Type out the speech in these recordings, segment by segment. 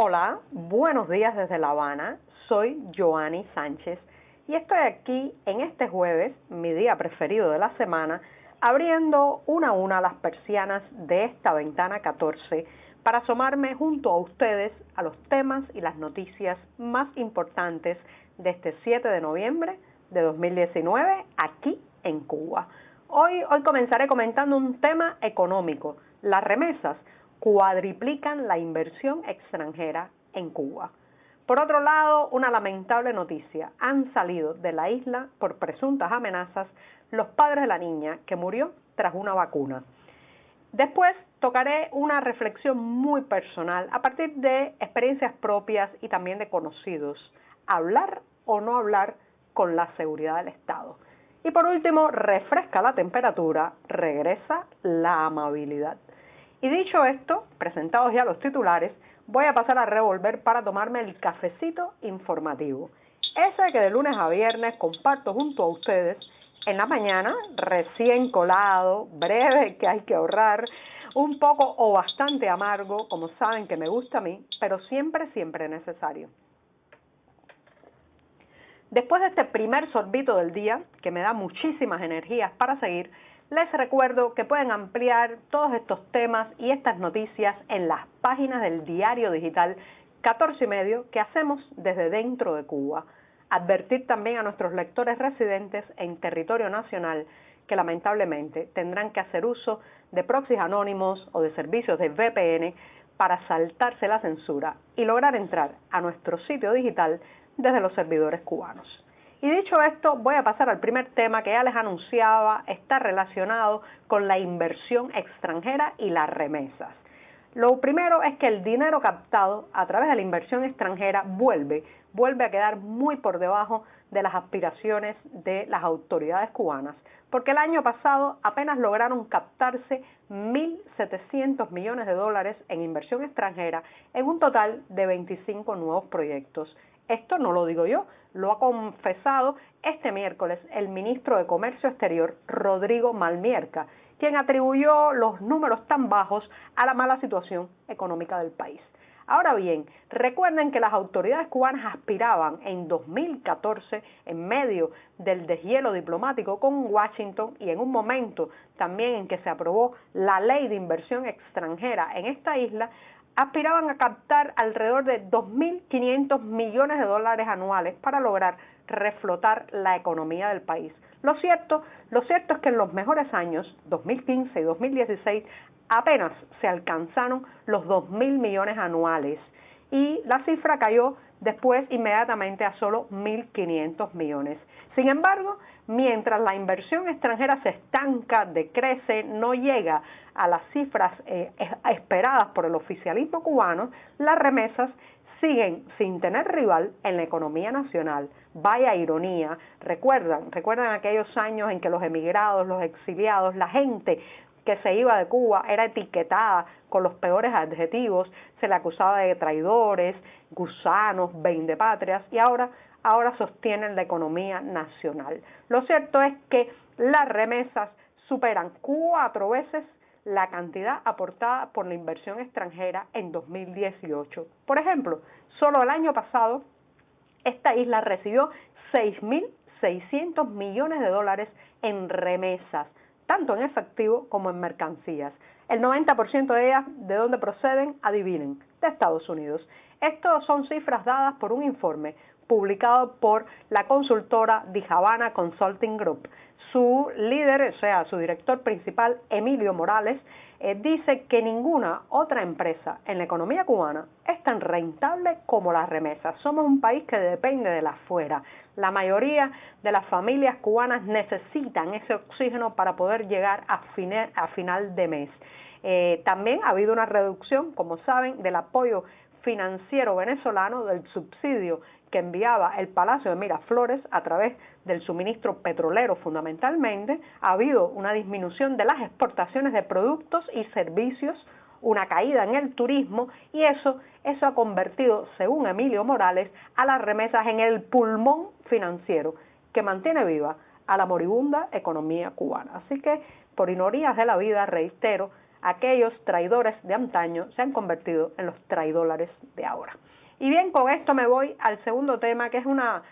Hola, buenos días desde La Habana. Soy Joanny Sánchez y estoy aquí en este jueves, mi día preferido de la semana, abriendo una a una las persianas de esta ventana 14 para asomarme junto a ustedes a los temas y las noticias más importantes de este 7 de noviembre de 2019 aquí en Cuba. Hoy comenzaré comentando un tema económico. Las remesas cuadriplican la inversión extranjera en Cuba. Por otro lado, una lamentable noticia. Han salido de la isla por presuntas amenazas los padres de la niña que murió tras una vacuna. Después tocaré una reflexión muy personal a partir de experiencias propias y también de conocidos. ¿Hablar o no hablar con la seguridad del Estado? Y por último, refresca la temperatura, regresa la amabilidad. Y dicho esto, presentados ya los titulares, voy a pasar a revolver para tomarme el cafecito informativo. Ese que de lunes a viernes comparto junto a ustedes en la mañana, recién colado, breve, que hay que ahorrar, un poco o bastante amargo, como saben que me gusta a mí, pero siempre necesario. Después de este primer sorbito del día, que me da muchísimas energías para seguir, les recuerdo que pueden ampliar todos estos temas y estas noticias en las páginas del diario digital 14 y medio que hacemos desde dentro de Cuba. Advertir también a nuestros lectores residentes en territorio nacional que lamentablemente tendrán que hacer uso de proxies anónimos o de servicios de VPN para saltarse la censura y lograr entrar a nuestro sitio digital desde los servidores cubanos. Y dicho esto, voy a pasar al primer tema que ya les anunciaba, está relacionado con la inversión extranjera y las remesas. Lo primero es que el dinero captado a través de la inversión extranjera vuelve a quedar muy por debajo de las aspiraciones de las autoridades cubanas, porque el año pasado apenas lograron captarse 1.700 millones de dólares en inversión extranjera en un total de 25 nuevos proyectos. Esto no lo digo yo, lo ha confesado este miércoles el ministro de Comercio Exterior, Rodrigo Malmierca, quien atribuyó los números tan bajos a la mala situación económica del país. Ahora bien, recuerden que las autoridades cubanas aspiraban en 2014, en medio del deshielo diplomático con Washington y en un momento también en que se aprobó la ley de inversión extranjera en esta isla, aspiraban a captar alrededor de 2.500 millones de dólares anuales para lograr reflotar la economía del país. Lo cierto es que en los mejores años, 2015 y 2016, apenas se alcanzaron los 2.000 millones anuales y la cifra cayó después inmediatamente a solo 1.500 millones. Sin embargo, mientras la inversión extranjera se estanca, decrece, no llega a las cifras esperadas por el oficialismo cubano, las remesas siguen sin tener rival en la economía nacional. Vaya ironía. Recuerdan aquellos años en que los emigrados, los exiliados, la gente que se iba de Cuba era etiquetada con los peores adjetivos, se le acusaba de traidores, gusanos, vendepatrias, y ahora sostienen la economía nacional. Lo cierto es que las remesas superan 4 veces la cantidad aportada por la inversión extranjera en 2018. Por ejemplo, solo el año pasado, esta isla recibió 6.600 millones de dólares en remesas, tanto en efectivo como en mercancías. El 90% de ellas, ¿de dónde proceden? Adivinen, de Estados Unidos. Estos son cifras dadas por un informe publicado por la consultora The Havana Consulting Group. Su líder, o sea, su director principal, Emilio Morales, dice que ninguna otra empresa en la economía cubana es tan rentable como las remesas. Somos un país que depende de la afuera. La mayoría de las familias cubanas necesitan ese oxígeno para poder llegar a final de mes. También ha habido una reducción, como saben, del apoyo financiero venezolano, del subsidio que enviaba el Palacio de Miraflores a través del suministro petrolero fundamentalmente. Ha habido una disminución de las exportaciones de productos y servicios, una caída en el turismo, y eso ha convertido, según Emilio Morales, a las remesas en el pulmón financiero que mantiene viva a la moribunda economía cubana. Así que, por ironías de la vida, reitero, aquellos traidores de antaño se han convertido en los traidólares de ahora. Y bien, con esto me voy al segundo tema, que es una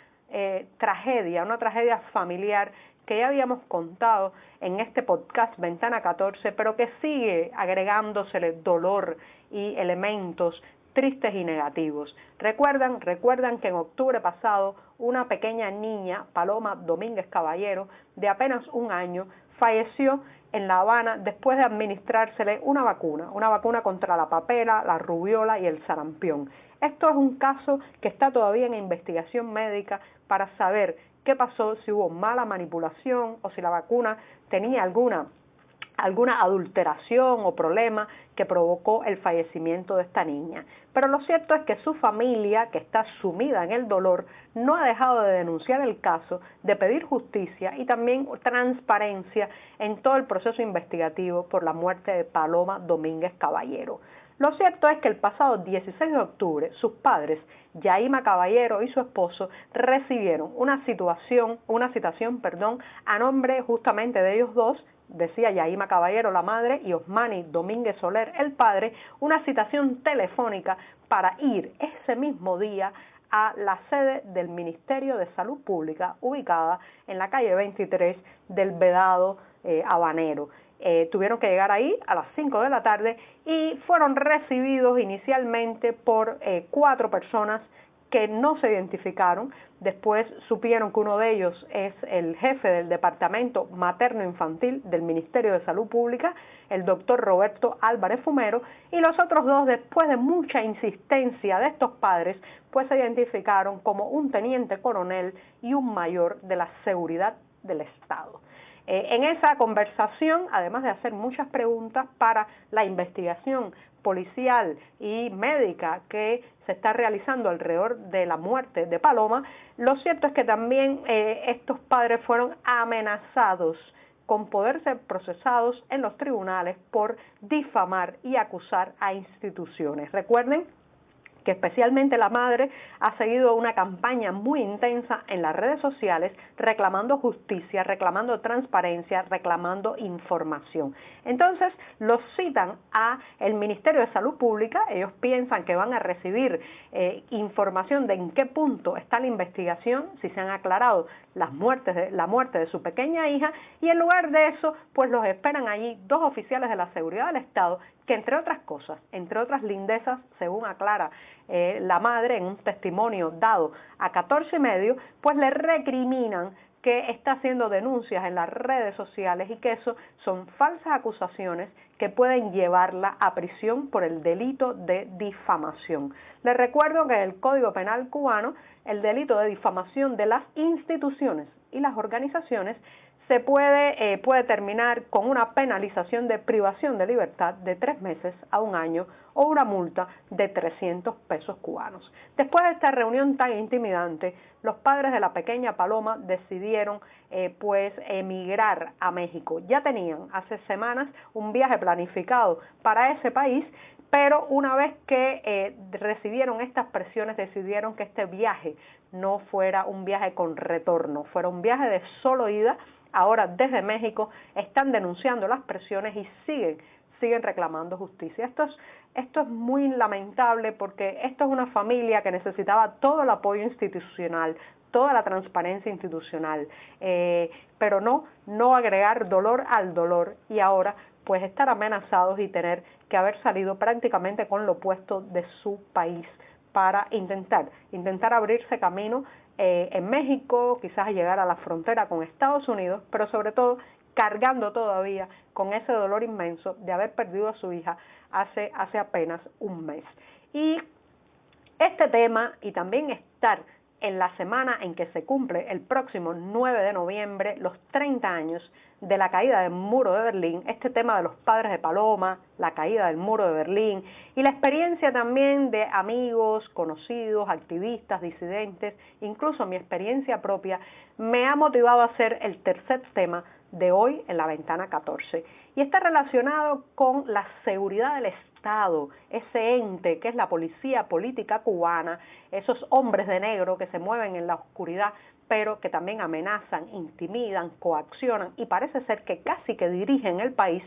tragedia familiar que ya habíamos contado en este podcast Ventana 14, pero que sigue agregándosele dolor y elementos tristes y negativos. Recuerdan que en octubre pasado una pequeña niña, Paloma Domínguez Caballero, de apenas 1 año, falleció en La Habana después de administrársele una vacuna contra la papera, la rubiola y el sarampión. Esto es un caso que está todavía en investigación médica para saber qué pasó, si hubo mala manipulación o si la vacuna tenía alguna adulteración o problema que provocó el fallecimiento de esta niña. Pero lo cierto es que su familia, que está sumida en el dolor, no ha dejado de denunciar el caso, de pedir justicia y también transparencia en todo el proceso investigativo por la muerte de Paloma Domínguez Caballero. Lo cierto es que el pasado 16 de octubre, sus padres, Yaima Caballero y su esposo, recibieron una citación a nombre justamente de ellos dos, decía Yaima Caballero, la madre, y Osmani Domínguez Soler, el padre, una citación telefónica para ir ese mismo día a la sede del Ministerio de Salud Pública, ubicada en la calle 23 del Vedado Habanero. Tuvieron que llegar ahí a las 5 de la tarde y fueron recibidos inicialmente por 4 personas que no se identificaron. Después supieron que uno de ellos es el jefe del Departamento Materno-Infantil del Ministerio de Salud Pública, el doctor Roberto Álvarez Fumero, y los otros 2, después de mucha insistencia de estos padres, pues se identificaron como un teniente coronel y un mayor de la seguridad del Estado. En esa conversación, además de hacer muchas preguntas para la investigación policial y médica que se está realizando alrededor de la muerte de Paloma, lo cierto es que también estos padres fueron amenazados con poder ser procesados en los tribunales por difamar y acusar a instituciones. Recuerden que especialmente la madre ha seguido una campaña muy intensa en las redes sociales reclamando justicia, reclamando transparencia, reclamando información. Entonces los citan a el Ministerio de Salud Pública, ellos piensan que van a recibir información de en qué punto está la investigación, si se han aclarado la muerte de su pequeña hija, y en lugar de eso, pues los esperan allí 2 oficiales de la seguridad del Estado que, entre otras cosas, entre otras lindezas, según aclara la madre en un testimonio dado a 14 y medio, pues le recriminan que está haciendo denuncias en las redes sociales y que eso son falsas acusaciones que pueden llevarla a prisión por el delito de difamación. Les recuerdo que en el Código Penal cubano el delito de difamación de las instituciones y las organizaciones se puede terminar con una penalización de privación de libertad de 3 meses a 1 año o una multa de 300 pesos cubanos. Después de esta reunión tan intimidante, los padres de la pequeña Paloma decidieron emigrar a México. Ya tenían hace semanas un viaje planificado para ese país, pero una vez que recibieron estas presiones, decidieron que este viaje no fuera un viaje con retorno, fuera un viaje de solo ida. Ahora desde México están denunciando las presiones y siguen reclamando justicia. Esto es muy lamentable porque esto es una familia que necesitaba todo el apoyo institucional, toda la transparencia institucional, pero no agregar dolor al dolor y ahora pues estar amenazados y tener que haber salido prácticamente con lo opuesto de su país para intentar abrirse camino en México, quizás llegar a la frontera con Estados Unidos, pero sobre todo cargando todavía con ese dolor inmenso de haber perdido a su hija hace apenas 1 mes. Y este tema, y también estar en la semana en que se cumple el próximo 9 de noviembre los 30 años de la caída del muro de Berlín, este tema de los padres de Paloma, la caída del muro de Berlín y la experiencia también de amigos, conocidos, activistas, disidentes, incluso mi experiencia propia, me ha motivado a hacer el tercer tema de hoy en la Ventana 14 y está relacionado con la seguridad del Estado, ese ente que es la policía política cubana, esos hombres de negro que se mueven en la oscuridad pero que también amenazan, intimidan, coaccionan y parece ser que casi que dirigen el país.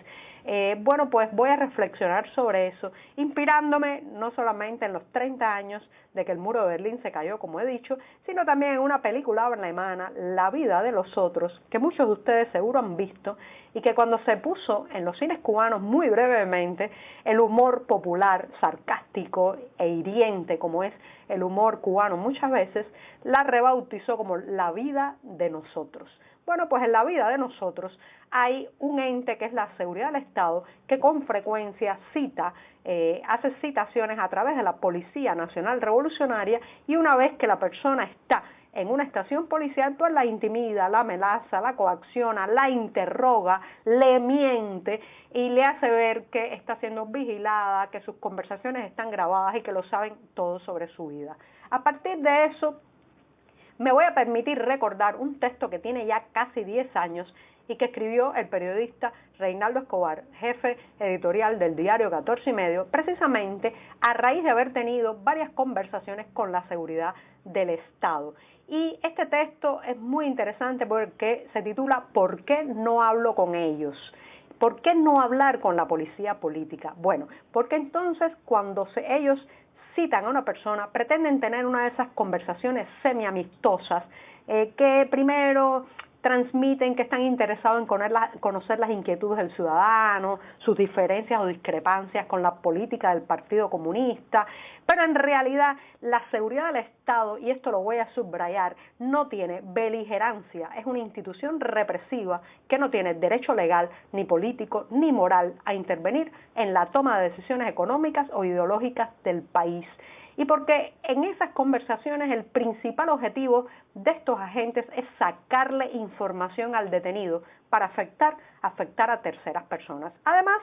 Bueno, pues voy a reflexionar sobre eso, inspirándome no solamente en los 30 años de que el muro de Berlín se cayó, como he dicho, sino también en una película alemana, La vida de los otros, que muchos de ustedes seguro han visto, y que cuando se puso en los cines cubanos muy brevemente, el humor popular, sarcástico e hiriente, como es el humor cubano muchas veces, la rebautizó como La vida de nosotros. Bueno, pues en La vida de nosotros hay un ente que es la seguridad del Estado que con frecuencia hace citaciones a través de la Policía Nacional Revolucionaria, y una vez que la persona está en una estación policial, pues la intimida, la amenaza, la coacciona, la interroga, le miente y le hace ver que está siendo vigilada, que sus conversaciones están grabadas y que lo saben todo sobre su vida. A partir de eso, me voy a permitir recordar un texto que tiene ya casi 10 años y que escribió el periodista Reinaldo Escobar, jefe editorial del diario 14 y Medio, precisamente a raíz de haber tenido varias conversaciones con la seguridad del Estado. Y este texto es muy interesante porque se titula ¿Por qué no hablo con ellos? ¿Por qué no hablar con la policía política? Bueno, porque entonces cuando ellos citan a una persona, pretenden tener una de esas conversaciones semi-amistosas que primero transmiten que están interesados en conocer las inquietudes del ciudadano, sus diferencias o discrepancias con la política del Partido Comunista, pero en realidad la seguridad del Estado, y esto lo voy a subrayar, no tiene beligerancia, es una institución represiva que no tiene derecho legal, ni político, ni moral a intervenir en la toma de decisiones económicas o ideológicas del país. Y porque en esas conversaciones el principal objetivo de estos agentes es sacarle información al detenido para afectar a terceras personas. Además,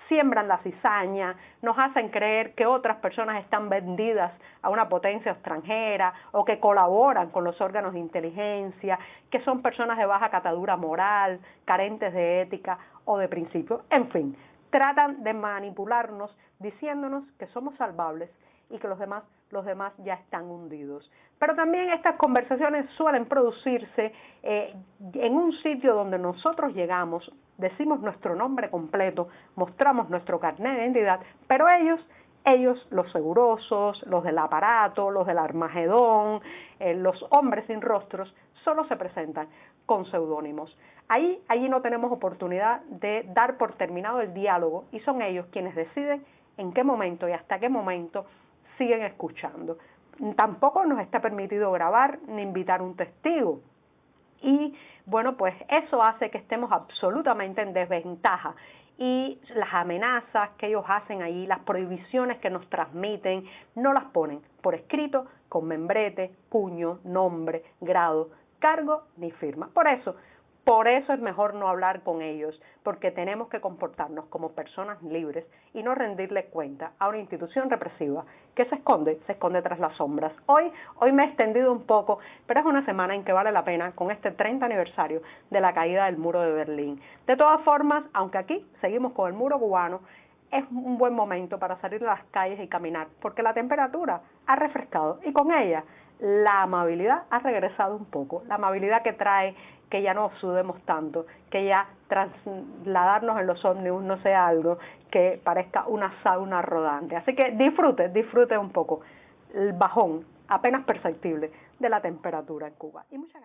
siembran la cizaña, nos hacen creer que otras personas están vendidas a una potencia extranjera o que colaboran con los órganos de inteligencia, que son personas de baja catadura moral, carentes de ética o de principios. En fin, tratan de manipularnos diciéndonos que somos salvables y que los demás ya están hundidos. Pero también estas conversaciones suelen producirse en un sitio donde nosotros llegamos, decimos nuestro nombre completo, mostramos nuestro carnet de identidad, pero ellos, los segurosos, los del aparato, los del Armagedón, los hombres sin rostros, solo se presentan con seudónimos. Allí no tenemos oportunidad de dar por terminado el diálogo y son ellos quienes deciden en qué momento y hasta qué momento siguen escuchando. Tampoco nos está permitido grabar ni invitar un testigo. Y bueno, pues eso hace que estemos absolutamente en desventaja. Y las amenazas que ellos hacen ahí, las prohibiciones que nos transmiten, no las ponen por escrito, con membrete, puño, nombre, grado, cargo ni firma. Por eso es mejor no hablar con ellos, porque tenemos que comportarnos como personas libres y no rendirle cuenta a una institución represiva que se esconde tras las sombras. Hoy me he extendido un poco, pero es una semana en que vale la pena con este 30 aniversario de la caída del muro de Berlín. De todas formas, aunque aquí seguimos con el muro cubano, es un buen momento para salir a las calles y caminar, porque la temperatura ha refrescado y con ella la amabilidad ha regresado un poco, la amabilidad que trae que ya no sudemos tanto, que ya trasladarnos en los ómnibus no sea algo que parezca una sauna rodante. Así que disfrute un poco el bajón apenas perceptible de la temperatura en Cuba. Y muchas gracias.